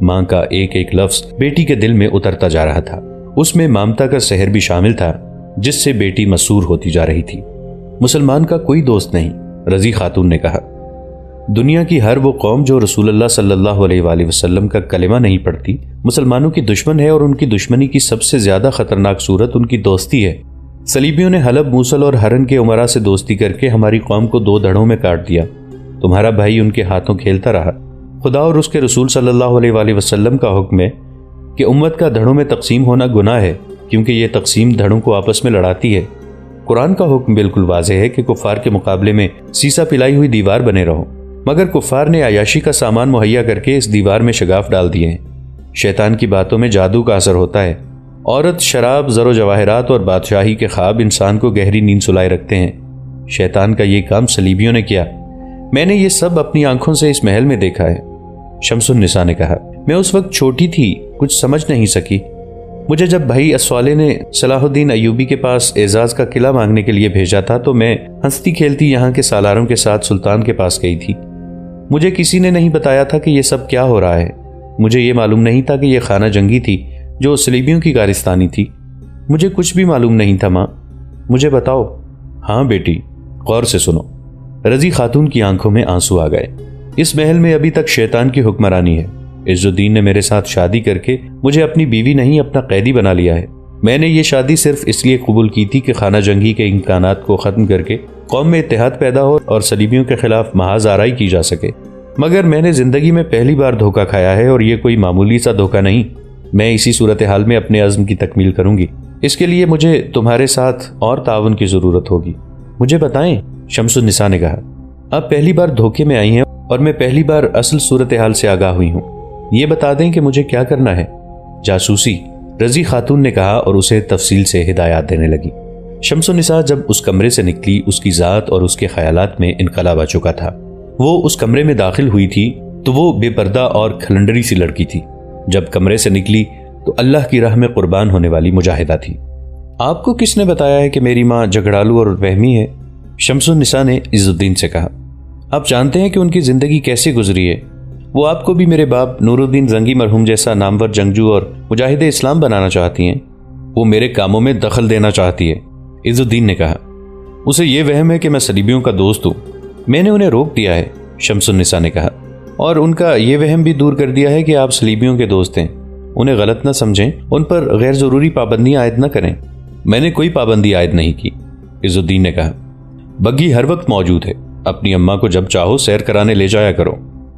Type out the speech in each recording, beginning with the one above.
ماں کا ایک ایک لفظ بیٹی کے دل میں اترتا جا رہا تھا۔ اس میں ممتا کا سحر بھی شامل تھا جس سے بیٹی مسحور ہوتی جا رہی تھی۔ مسلمان کا کوئی دوست نہیں، رضی خاتون نے کہا۔ دنیا کی ہر وہ قوم جو رسول اللہ صلی اللہ علیہ وآلہ وسلم کا کلمہ نہیں پڑھتی مسلمانوں کی دشمن ہے، اور ان کی دشمنی کی سب سے زیادہ خطرناک صورت ان کی دوستی ہے۔ صلیبیوں نے حلب، موصل اور ہرن کے امراء سے دوستی کر کے ہماری قوم کو 2 دھڑوں میں کاٹ دیا۔ تمہارا بھائی ان کے ہاتھوں کھیلتا رہا۔ خدا اور اس کے رسول صلی اللہ علیہ وآلہ وسلم کا حکم ہے کہ امت کا دھڑوں میں تقسیم ہونا گناہ ہے، کیونکہ یہ تقسیم دھڑوں کو آپس میں لڑاتی ہے۔ قرآن کا حکم بالکل واضح ہے کہ کفار کے مقابلے میں سیسا پلائی ہوئی دیوار بنے رہو، مگر کفار نے عیاشی کا سامان مہیا کر کے اس دیوار میں شگاف ڈال دیے ہیں۔ شیطان کی باتوں میں جادو کا اثر ہوتا ہے۔ عورت، شراب، زر و جواہرات اور بادشاہی کے خواب انسان کو گہری نیند سلائے رکھتے ہیں۔ شیطان کا یہ کام صلیبیوں نے کیا۔ میں نے یہ سب اپنی آنکھوں سے اس محل میں دیکھا ہے۔ شمس النساء نے کہا، میں اس وقت چھوٹی تھی، کچھ سمجھ نہیں سکی۔ مجھے جب بھائی اسوالے نے صلاح الدین ایوبی کے پاس اعزاز کا قلعہ مانگنے کے لیے بھیجا تھا تو میں ہنستی کھیلتی یہاں کے سالاروں کے ساتھ سلطان کے پاس گئی تھی۔ مجھے کسی نے نہیں بتایا تھا کہ یہ سب کیا ہو رہا ہے۔ مجھے یہ معلوم نہیں تھا کہ یہ خانہ جنگی تھی جو صلیبیوں کی کارستانی تھی۔ مجھے کچھ بھی معلوم نہیں تھا ماں، مجھے بتاؤ۔ ہاں بیٹی، غور سے سنو۔ رضی خاتون کی آنکھوں میں آنسو آ گئے۔ اس محل میں ابھی تک شیطان کی حکمرانی ہے۔ عز الدین نے میرے ساتھ شادی کر کے مجھے اپنی بیوی نہیں اپنا قیدی بنا لیا ہے۔ میں نے یہ شادی صرف اس لیے قبول کی تھی کہ خانہ جنگی کے امکانات کو ختم کر کے قوم میں اتحاد پیدا ہو اور صلیبیوں کے خلاف محاذ آرائی کی جا سکے۔ مگر میں نے زندگی میں پہلی بار دھوکہ کھایا ہے، اور یہ کوئی معمولی سا دھوکہ نہیں۔ میں اسی صورتحال میں اپنے عزم کی تکمیل کروں گی۔ اس کے لیے مجھے تمہارے ساتھ اور تعاون کی ضرورت ہوگی۔ مجھے بتائیں، شمس النساء نے کہا۔ آپ پہلی بار دھوکے میں آئی ہیں اور میں پہلی بار اصل صورتحال سے آگاہ ہوئی ہوں۔ یہ بتا دیں کہ مجھے کیا کرنا ہے۔ جاسوسی، رضی خاتون نے کہا اور اسے تفصیل سے ہدایات دینے لگی۔ شمس النساء جب اس کمرے سے نکلی، اس کی ذات اور اس کے خیالات میں انقلاب آ چکا تھا۔ وہ اس کمرے میں داخل ہوئی تھی تو وہ بے پردہ اور کھلنڈری سی لڑکی تھی۔ جب کمرے سے نکلی تو اللہ کی راہ میں قربان ہونے والی مجاہدہ تھی۔ آپ کو کس نے بتایا ہے کہ میری ماں جھگڑالو اور وہمی ہے؟ شمس النساء نے عز الدین سے کہا۔ آپ جانتے ہیں کہ ان کی زندگی کیسے گزری ہے؟ وہ آپ کو بھی میرے باپ نور الدین زنگی مرحوم جیسا نامور جنگجو اور مجاہد اسلام بنانا چاہتی ہیں۔ وہ میرے کاموں میں دخل دینا چاہتی ہے، عز الدین نے کہا۔ اسے یہ وہم ہے کہ میں صلیبیوں کا دوست ہوں۔ میں نے انہیں روک دیا ہے، شمس النساء نے کہا، اور ان کا یہ وہم بھی دور کر دیا ہے کہ آپ صلیبیوں کے دوست ہیں۔ انہیں غلط نہ سمجھیں، ان پر غیر ضروری پابندیاں عائد نہ کریں۔ میں نے کوئی پابندی عائد نہیں کی، عز الدین نے کہا۔ بگی ہر وقت موجود ہے، اپنی اماں کو جب چاہو سیر کرانے لے جایا کرو۔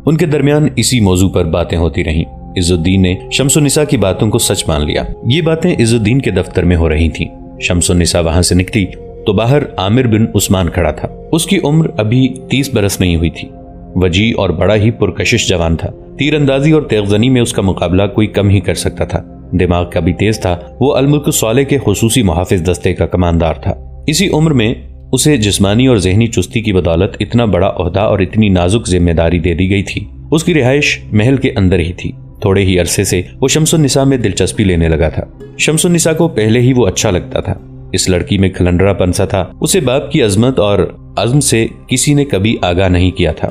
ان کے درمیان اسی موضوع پر باتیں ہوتی رہیں۔ عز الدین نے شمس النساء کی باتوں کو سچ مان لیا۔ یہ باتیں عز الدین کے دفتر میں ہو رہی تھیں۔ شمس النساء وہاں سے نکلی تو باہر عامر بن عثمان کھڑا تھا۔ اس کی عمر ابھی 30 برس نہیں ہوئی تھی۔ وجی اور بڑا ہی پرکشش جوان تھا۔ تیر اندازی اور تیغ زنی میں اس کا مقابلہ کوئی کم ہی کر سکتا تھا۔ دماغ کا بھی تیز تھا۔ وہ الملک الصالح کے خصوصی محافظ دستے کا کماندار تھا۔ اسی عمر میں اسے جسمانی اور ذہنی چستی کی بدولت اتنا بڑا عہدہ اور اتنی نازک ذمہ داری دے دی گئی تھی۔ اس کی رہائش محل کے اندر ہی تھی۔ تھوڑے ہی عرصے سے وہ شمس النساء میں دلچسپی لینے لگا تھا۔ شمس النساء کو پہلے ہی وہ اچھا لگتا تھا۔ اس لڑکی میں کھلنڈرا پن سا تھا۔ اسے باپ کی عظمت اور عزم سے کسی نے کبھی آگاہ نہیں کیا تھا۔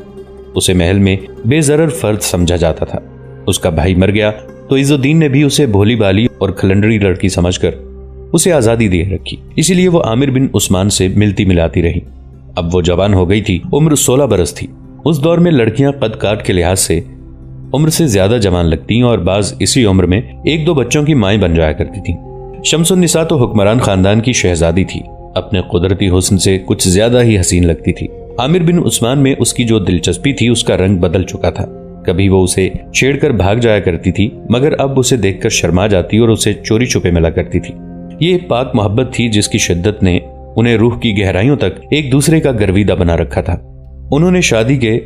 اسے محل میں بے ضرر فرد سمجھا جاتا تھا۔ اس کا بھائی مر گیا تو عز الدین نے بھی اسے بھولی بالی اور کھلنڈری لڑکی سمجھ کر اسے آزادی دے رکھی۔ اسی لیے وہ عامر بن عثمان سے ملتی ملاتی رہی۔ اب وہ جوان ہو گئی تھی، عمر 16 برس تھی۔ اس دور میں لڑکیاں قد کاٹ کے لحاظ سے عمر سے زیادہ جوان لگتی اور بعض اسی عمر میں 1-2 بچوں کی مائیں بن جایا کرتی تھیں۔ شمس النساء تو حکمران خاندان کی شہزادی تھی۔ اپنے قدرتی حسن سے کچھ زیادہ ہی حسین لگتی تھی۔ عامر بن عثمان میں اس کی جو دلچسپی تھی اس کا رنگ بدل چکا تھا۔ کبھی وہ اسے چھیڑ کر بھاگ جایا کرتی تھی، مگر اب اسے دیکھ کر شرما جاتی اور اسے چوری چھپے ملا کرتی تھی۔ یہ پاک محبت تھی جس کی شدت نے انہیں روح کی گہرائیوں تک ایک دوسرے کا گرویدہ بنا رکھا تھا۔ انہوں نے شادی کے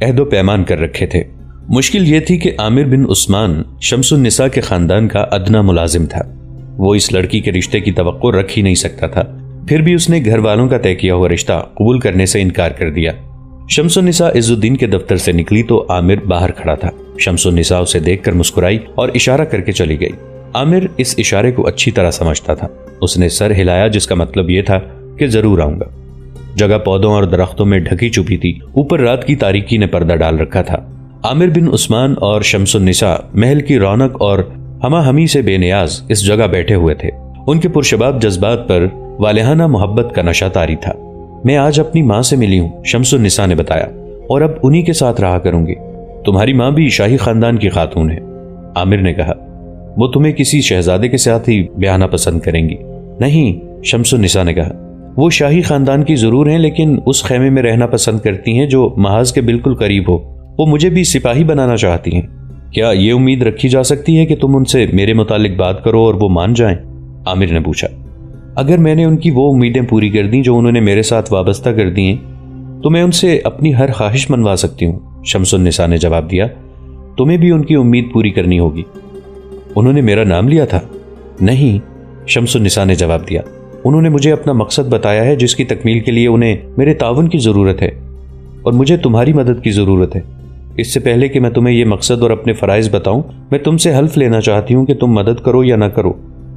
عہد و پیمان کر رکھے تھے۔ مشکل یہ تھی کہ عامر بن عثمان شمس النساء کے خاندان کا ادنا ملازم تھا۔ وہ اس لڑکی کے رشتے کی توقع رکھ ہی نہیں سکتا تھا، پھر بھی اس نے گھر والوں کا طے کیا ہوا رشتہ قبول کرنے سے انکار کر دیا۔ شمس النساء عز الدین کے دفتر سے نکلی تو عامر باہر کھڑا تھا۔ شمس النساء اسے دیکھ کر مسکرائی اور اشارہ کر کے چلی گئی۔ عامر اس اشارے کو اچھی طرح سمجھتا تھا۔ اس نے سر ہلایا جس کا مطلب یہ تھا کہ ضرور آؤں گا۔ جگہ پودوں اور درختوں میں ڈھکی چھپی تھی۔ اوپر رات کی تاریکی نے پردہ ڈال رکھا تھا۔ عامر بن عثمان اور شمس النساء محل کی رونق اور ہما ہمی سے بے نیاز اس جگہ بیٹھے ہوئے تھے۔ ان کے پرشباب جذبات پر والہانہ محبت کا نشہ طاری تھا۔ میں آج اپنی ماں سے ملی ہوں، شمس النساء نے بتایا، اور اب انہی کے ساتھ رہا کروں گی۔ تمہاری ماں بھی شاہی خاندان کی خاتون ہے، عامر نے کہا۔ وہ تمہیں کسی شہزادے کے ساتھ ہی بیاہنا پسند کریں گی؟ نہیں، شمس النساء نے کہا، وہ شاہی خاندان کی ضرور ہیں لیکن اس خیمے میں رہنا پسند کرتی ہیں جو محاذ کے بالکل قریب ہو۔ وہ مجھے بھی سپاہی بنانا چاہتی ہیں۔ کیا یہ امید رکھی جا سکتی ہے کہ تم ان سے میرے متعلق بات کرو اور وہ مان جائیں؟ عامر نے پوچھا۔ اگر میں نے ان کی وہ امیدیں پوری کر دیں جو انہوں نے میرے ساتھ وابستہ کر دی ہیں تو میں ان سے اپنی ہر خواہش منوا سکتی ہوں، شمس النساء نے جواب دیا۔ تمہیں بھی ان کی امید پوری کرنی ہوگی۔ انہوں نے میرا نام لیا تھا؟ نہیں، شمس النساء نے جواب دیا۔ انہوں نے مجھے اپنا مقصد بتایا ہے جس کی تکمیل کے لیے انہیں میرے تعاون کی ضرورت ہے، اور مجھے تمہاری مدد کی ضرورت ہے۔ اس سے پہلے کہ میں تمہیں یہ مقصد اور اپنے فرائض بتاؤں، میں تم سے حلف لینا چاہتی ہوں کہ تم مدد کرو یا نہ کرو،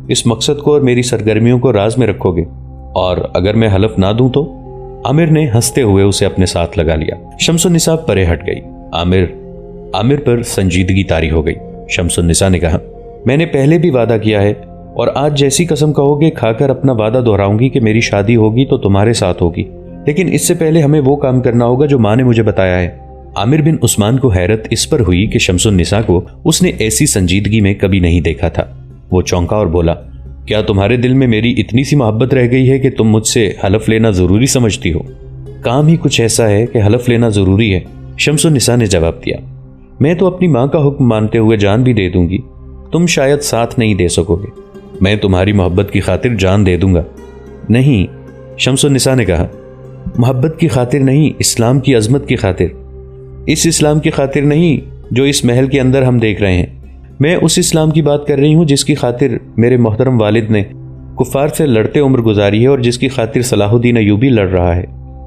اس مقصد کو اور میری سرگرمیوں کو راز میں رکھو گے، اور اگر میں حلف نہ دوں تو؟ عامر نے ہنستے ہوئے اسے اپنے ساتھ لگا لیا۔ شمس النساء پرے ہٹ گئی۔ عامر پر سنجیدگی طاری ہو گئی۔ شمس النساء نے کہا، میں نے پہلے بھی وعدہ کیا ہے، اور آج جیسی قسم کہو گے کھا کر اپنا وعدہ دہراؤں گی کہ میری شادی ہوگی تو تمہارے ساتھ ہوگی، لیکن اس سے پہلے ہمیں وہ کام کرنا ہوگا جو ماں نے مجھے بتایا ہے۔ عامر بن عثمان کو حیرت اس پر ہوئی کہ شمس النساء کو اس نے ایسی سنجیدگی میں کبھی نہیں دیکھا تھا۔ وہ چونکا اور بولا، کیا تمہارے دل میں میری اتنی سی محبت رہ گئی ہے کہ تم مجھ سے حلف لینا ضروری سمجھتی ہو؟ کام ہی کچھ ایسا ہے کہ حلف لینا ضروری ہے، شمس النساء نے جواب دیا۔ میں تو اپنی ماں کا حکم مانتے ہوئے جان بھی دے دوں گی، تم شاید ساتھ نہیں دے سکو گے۔ میں تمہاری محبت کی خاطر جان دے دوں گا۔ نہیں، شمس النساء نے کہا، محبت کی خاطر نہیں، اسلام کی عظمت کی خاطر۔ اس اسلام کی خاطر نہیں جو اس محل کے اندر ہم دیکھ رہے ہیں، میں اس اسلام کی بات کر رہی ہوں جس کی خاطر میرے محترم والد نے کفار سے لڑتے عمر گزاری ہے اور جس کی خاطر صلاح الدین ایوبی لڑ رہا ہے۔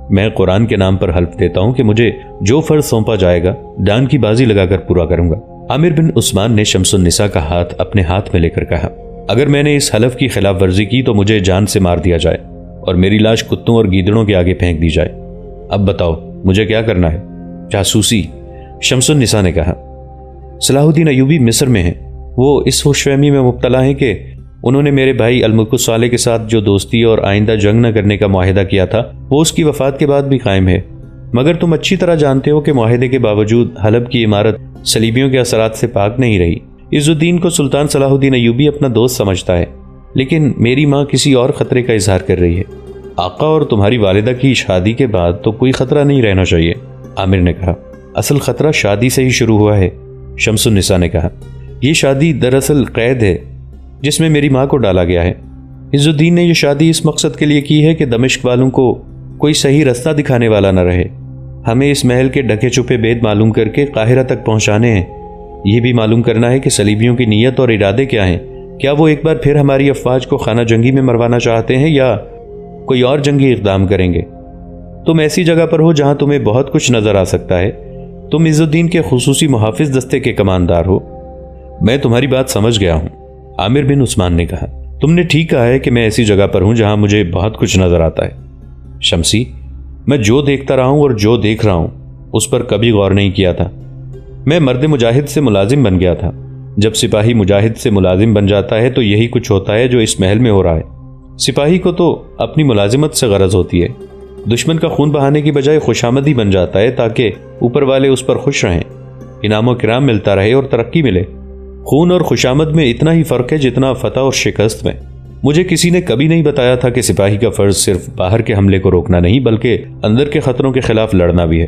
میں قرآن کے نام پر حلف دیتا ہوں کہ مجھے جو فرض سونپا جائے گا ڈان کی بازی لگا کر پورا کروں گا۔ عامر بن عثمان نے شمس النساء کا ہاتھ اپنے ہاتھ میں لے کر کہا، اگر میں نے اس حلف کی خلاف ورزی کی تو مجھے جان سے مار دیا جائے اور میری لاش کتوں اور گیدڑوں کے آگے پھینک دی جائے۔ اب بتاؤ مجھے کیا کرنا ہے؟ جاسوسی، شمس النساء نے کہا۔ صلاح الدین ایوبی مصر میں ہیں، وہ اس خوش فہمی میں مبتلا ہیں کہ انہوں نے میرے بھائی الملک الصالح کے ساتھ جو دوستی اور آئندہ جنگ نہ کرنے کا معاہدہ کیا تھا وہ اس کی وفات کے بعد بھی قائم ہے، مگر تم اچھی طرح جانتے ہو کہ معاہدے کے باوجود حلب کی عمارت صلیبیوں کے اثرات سے پاک نہیں رہی۔ عز الدین کو سلطان صلاح الدین ایوبی اپنا دوست سمجھتا ہے، لیکن میری ماں کسی اور خطرے کا اظہار کر رہی ہے۔ آقا اور تمہاری والدہ کی شادی کے بعد تو کوئی خطرہ نہیں رہنا چاہیے، عامر نے کہا۔ اصل خطرہ شادی سے ہی شروع ہوا ہے، شمس النساء نے کہا۔ یہ شادی دراصل قید ہے جس میں میری ماں کو ڈالا گیا ہے۔ عز الدین نے یہ شادی اس مقصد کے لیے کی ہے کہ دمشق والوں کو کوئی صحیح رستہ دکھانے والا نہ رہے۔ ہمیں اس محل کے ڈھکے چھپے بید معلوم کر کے قاہرہ تک پہنچانے ہیں۔ یہ بھی معلوم کرنا ہے کہ صلیبیوں کی نیت اور ارادے کیا ہیں۔ کیا وہ ایک بار پھر ہماری افواج کو خانہ جنگی میں مروانا چاہتے ہیں یا کوئی اور جنگی اقدام کریں گے؟ تم ایسی جگہ پر ہو جہاں تمہیں بہت کچھ نظر آ سکتا ہے۔ تم عز الدین کے خصوصی محافظ دستے کے کماندار ہو۔ میں تمہاری بات سمجھ گیا ہوں، عامر بن عثمان نے کہا۔ تم نے ٹھیک کہا ہے کہ میں ایسی جگہ پر ہوں جہاں مجھے بہت کچھ نظر آتا ہے۔ شمسی، میں جو دیکھتا رہا ہوں اور جو دیکھ رہا ہوں اس پر کبھی غور نہیں کیا تھا۔ میں مرد مجاہد سے ملازم بن گیا تھا۔ جب سپاہی مجاہد سے ملازم بن جاتا ہے تو یہی کچھ ہوتا ہے جو اس محل میں ہو رہا ہے۔ سپاہی کو تو اپنی ملازمت سے غرض ہوتی ہے، دشمن کا خون بہانے کی بجائے خوشامدی بن جاتا ہے تاکہ اوپر والے اس پر خوش رہیں، انعام و کرام ملتا رہے اور ترقی ملے۔ خون اور خوشامد میں اتنا ہی فرق ہے جتنا فتح اور شکست میں۔ مجھے کسی نے کبھی نہیں بتایا تھا کہ سپاہی کا فرض صرف باہر کے حملے کو روکنا نہیں بلکہ اندر کے خطروں کے خلاف لڑنا بھی ہے۔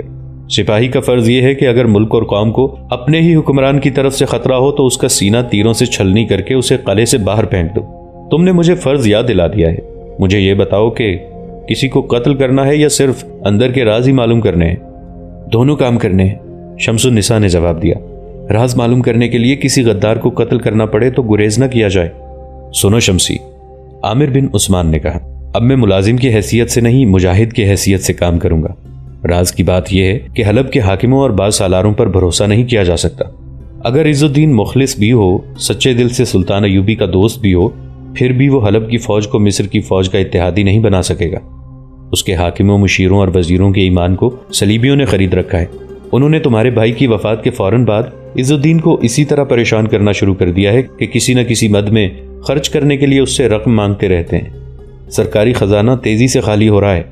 سپاہی کا فرض یہ ہے کہ اگر ملک اور قوم کو اپنے ہی حکمران کی طرف سے خطرہ ہو تو اس کا سینہ تیروں سے چھلنی کر کے اسے قلعے سے باہر پھینک دو۔ تم نے مجھے فرض یاد دلا دیا ہے۔ مجھے یہ بتاؤ کہ کسی کو قتل کرنا ہے یا صرف اندر کے راز ہی معلوم کرنے ہیں؟ دونوں کام کرنے ہیں، شمس النساء نے جواب دیا۔ راز معلوم کرنے کے لیے کسی غدار کو قتل کرنا پڑے تو گریز نہ کیا جائے۔ سنو شمسی، عامر بن عثمان نے کہا، اب میں ملازم کی حیثیت سے نہیں مجاہد کی حیثیت سے کام کروں گا۔ راز کی بات یہ ہے کہ حلب کے حاکموں اور بعض سالاروں پر بھروسہ نہیں کیا جا سکتا۔ اگر عز الدین مخلص بھی ہو، سچے دل سے سلطان ایوبی کا دوست بھی ہو، پھر بھی وہ حلب کی فوج کو مصر کی فوج کا اتحادی نہیں بنا سکے گا۔ اس کے حاکموں، مشیروں اور وزیروں کے ایمان کو صلیبیوں نے خرید رکھا ہے۔ انہوں نے تمہارے بھائی کی وفات کے فوراً بعد عز الدین کو اسی طرح پریشان کرنا شروع کر دیا ہے کہ کسی نہ کسی مد میں خرچ کرنے کے لیے اس سے رقم مانگتے رہتے ہیں۔ سرکاری خزانہ تیزی سے خالی ہو رہا ہے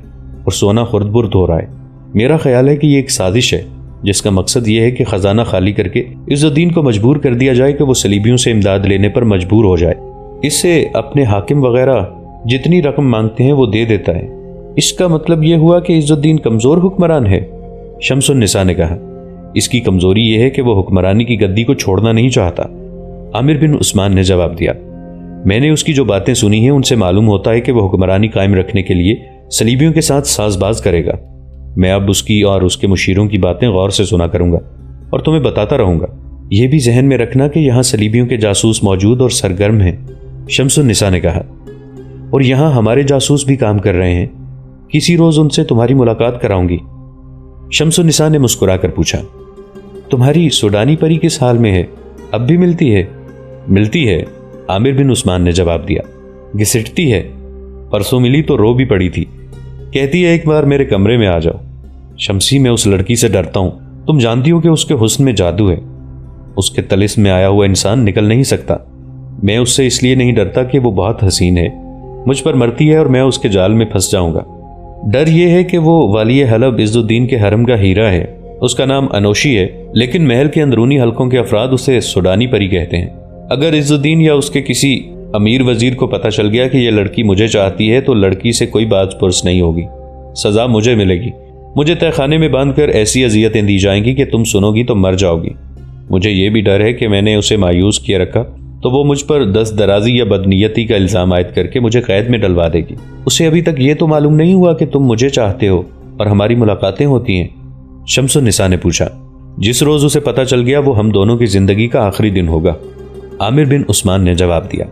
اور سونا خرد برد ہو رہا ہے۔ میرا خیال ہے کہ یہ ایک سازش ہے جس کا مقصد یہ ہے کہ خزانہ خالی کر کے عز الدین کو مجبور کر دیا جائے کہ وہ صلیبیوں سے امداد لینے پر مجبور ہو جائے۔ اس سے اپنے حاکم وغیرہ جتنی رقم مانگتے ہیں وہ دے دیتا ہے۔ اس کا مطلب یہ ہوا کہ عز الدین کمزور حکمران ہے؟ شمس النساء نے کہا، اس کی کمزوری یہ ہے کہ وہ حکمرانی کی گدی کو چھوڑنا نہیں چاہتا۔ عامر بن عثمان نے جواب دیا، میں نے اس کی جو باتیں سنی ہیں ان سے معلوم ہوتا ہے کہ وہ حکمرانی قائم رکھنے کے لیے صلیبیوں کے ساتھ ساز باز کرے گا۔ میں اب اس کی اور اس کے مشیروں کی باتیں غور سے سنا کروں گا اور تمہیں بتاتا رہوں گا۔ یہ بھی ذہن میں رکھنا کہ یہاں صلیبیوں کے جاسوس موجود اور سرگرم ہیں، شمس النساء نے کہا، اور یہاں ہمارے جاسوس بھی کام کر رہے ہیں۔ کسی روز ان سے تمہاری ملاقات کراؤں گی۔ شمس النساء نے مسکرا کر پوچھا، تمہاری سوڈانی پری کس حال میں ہے؟ اب بھی ملتی ہے؟ ملتی ہے، عامر بن عثمان نے جواب دیا، گھسٹتی ہے، پرسوں ملی تو رو بھی پڑی تھی، کہتی ہے ایک بار میرے کمرے میں آ جاؤ۔ شمسی، میں اس لڑکی سے ڈرتا ہوں، تم جانتی ہو کہ اس کے حسن میں جادو ہے، اس کے طلسم میں آیا ہوا انسان نکل نہیں سکتا۔ میں اس سے اس لیے نہیں ڈرتا کہ وہ بہت حسین ہے، مجھ پر مرتی ہے اور میں اس کے جال میں پھنس جاؤں گا۔ ڈر یہ ہے کہ وہ والی حلب عز الدین کے حرم کا ہیرا ہے، اس کا نام انوشی ہے، لیکن محل کے اندرونی حلقوں کے افراد اسے سوڈانی پری کہتے ہیں۔ اگر عز الدین یا اس کے کسی امیر وزیر کو پتہ چل گیا کہ یہ لڑکی مجھے چاہتی ہے تو لڑکی سے کوئی بات پرس نہیں ہوگی، سزا مجھے ملے گی۔ مجھے تہ خانے میں باندھ کر ایسی اذیتیں دی جائیں گی کہ تم سنو گی تو مر جاؤ گی۔ مجھے یہ بھی ڈر ہے کہ میں نے اسے مایوس کیے رکھا تو وہ مجھ پر دست درازی یا بدنیتی کا الزام عائد کر کے مجھے قید میں ڈلوا دے گی۔ اسے ابھی تک یہ تو معلوم نہیں ہوا کہ تم مجھے چاہتے ہو اور ہماری ملاقاتیں ہوتی ہیں؟ شمس النساء نے پوچھا۔ جس روز اسے پتہ چل گیا وہ ہم دونوں کی زندگی کا آخری دن ہوگا، عامر بن عثمان نے جواب دیا۔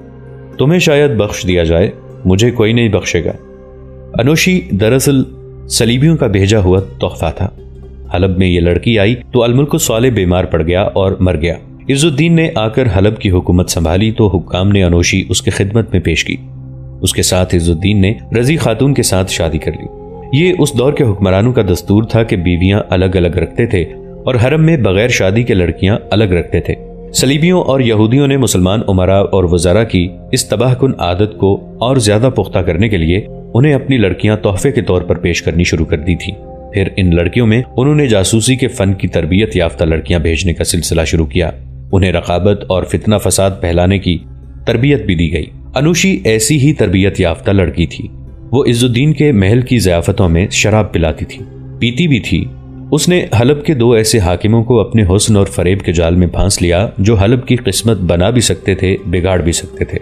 تمہیں شاید بخش دیا جائے، مجھے کوئی نہیں بخشے گا۔ انوشی دراصل صلیبیوں کا بھیجا ہوا تحفہ تھا۔ حلب میں یہ لڑکی آئی تو الملک الصالح بیمار پڑ گیا اور مر گیا۔ عز الدین نے آ کر حلب کی حکومت سنبھالی تو حکام نے انوشی اس کے خدمت میں پیش کی۔ اس کے ساتھ عز الدین نے رضی خاتون کے ساتھ شادی کر لی۔ یہ اس دور کے حکمرانوں کا دستور تھا کہ بیویاں الگ الگ رکھتے تھے اور حرم میں بغیر شادی کے لڑکیاں الگ رکھتے تھے۔ صلیبیوں اور یہودیوں نے مسلمان امراء اور وزراء کی اس تباہ کن عادت کو اور زیادہ پختہ کرنے کے لیے انہیں اپنی لڑکیاں تحفے کے طور پر پیش کرنی شروع کر دی تھیں۔ پھر ان لڑکیوں میں انہوں نے جاسوسی کے فن کی تربیت یافتہ لڑکیاں بھیجنے کا سلسلہ شروع کیا۔ انہیں رقابت اور فتنہ فساد پھیلانے کی تربیت بھی دی گئی۔ انوشی ایسی ہی تربیت یافتہ لڑکی تھی۔ وہ عز الدین کے محل کی ضیافتوں میں شراب پلاتی تھی، پیتی بھی تھی۔ اس نے حلب کے 2 ایسے حاکموں کو اپنے حسن اور فریب کے جال میں پھانس لیا جو حلب کی قسمت بنا بھی سکتے تھے، بگاڑ بھی سکتے تھے۔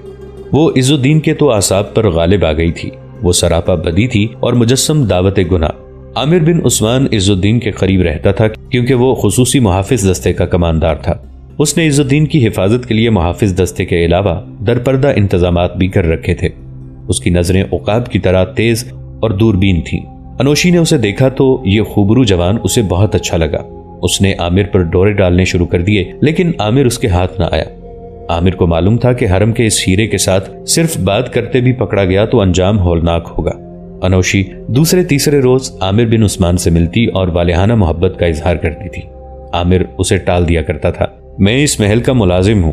وہ عز الدین کے تو اعصاب پر غالب آ گئی تھی۔ وہ سراپا بدی تھی اور مجسم دعوت گناہ۔ عامر بن عثمان عز الدین کے قریب رہتا تھا کیونکہ وہ خصوصی محافظ دستے کا کماندار تھا۔ اس نے عز الدین کی حفاظت کے لیے محافظ دستے کے علاوہ درپردہ انتظامات بھی کر رکھے تھے۔ اس کی نظریں عقاب کی طرح تیز اور دوربین تھیں۔ انوشی نے اسے دیکھا تو یہ خوبرو جوان اسے بہت اچھا لگا۔ اس نے عامر پر ڈورے ڈالنے شروع کر دیے، لیکن عامر اس کے ہاتھ نہ آیا۔ عامر کو معلوم تھا کہ حرم کے اس ہیرے کے ساتھ صرف بات کرتے بھی پکڑا گیا تو انجام ہولناک ہوگا۔ انوشی دوسرے تیسرے روز عامر بن عثمان سے ملتی اور والہانہ محبت کا اظہار کرتی تھی۔ عامر اسے ٹال دیا کرتا تھا۔ میں اس محل کا ملازم ہوں،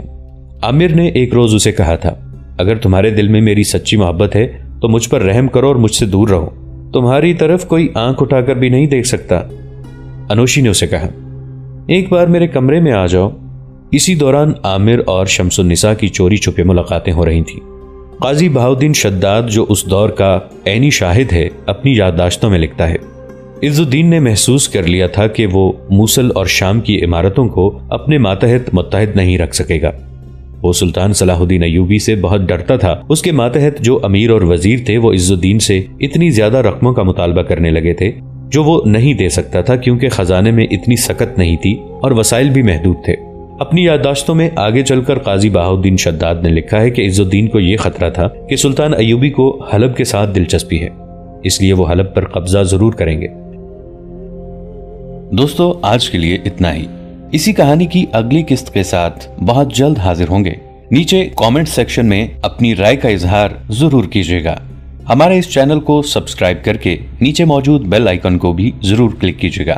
عامر نے ایک روز اسے کہا تھا۔ اگر تمہارے دل میں میری سچی محبت ہے تو مجھ پر رحم کرو اور مجھ سے دور رہو۔ تمہاری طرف کوئی آنکھ اٹھا کر بھی نہیں دیکھ سکتا، انوشی نے اسے کہا۔ ایک بار میرے کمرے میں آ جاؤ۔ اسی دوران عامر اور شمس النساء کی چوری چھپے ملاقاتیں ہو رہی تھیں۔ قاضی بہاؤالدین شداد جو اس دور کا عینی شاہد ہے اپنی یادداشتوں میں لکھتا ہے، عز الدین نے محسوس کر لیا تھا کہ وہ موصل اور شام کی عمارتوں کو اپنے ماتحت متحد نہیں رکھ سکے گا۔ وہ سلطان صلاح الدین ایوبی سے بہت ڈرتا تھا۔ اس کے ماتحت جو امیر اور وزیر تھے وہ عز الدین سے اتنی زیادہ رقموں کا مطالبہ کرنے لگے تھے جو وہ نہیں دے سکتا تھا کیونکہ خزانے میں اتنی سکت نہیں تھی اور وسائل بھی محدود تھے۔ اپنی یادداشتوں میں آگے چل کر قاضی بہاؤالدین شداد نے لکھا ہے کہ عز الدین کو یہ خطرہ تھا کہ سلطان ایوبی کو حلب کے ساتھ دلچسپی ہے، اس لیے وہ حلب پر قبضہ ضرور کریں گے۔ دوستو آج کے لیے اتنا ہی۔ اسی کہانی کی اگلی قسط کے ساتھ بہت جلد حاضر ہوں گے۔ نیچے کامنٹ سیکشن میں اپنی رائے کا اظہار ضرور کیجیے گا۔ ہمارے اس چینل کو سبسکرائب کر کے نیچے موجود بیل آئیکن کو بھی ضرور کلک کیجیے گا۔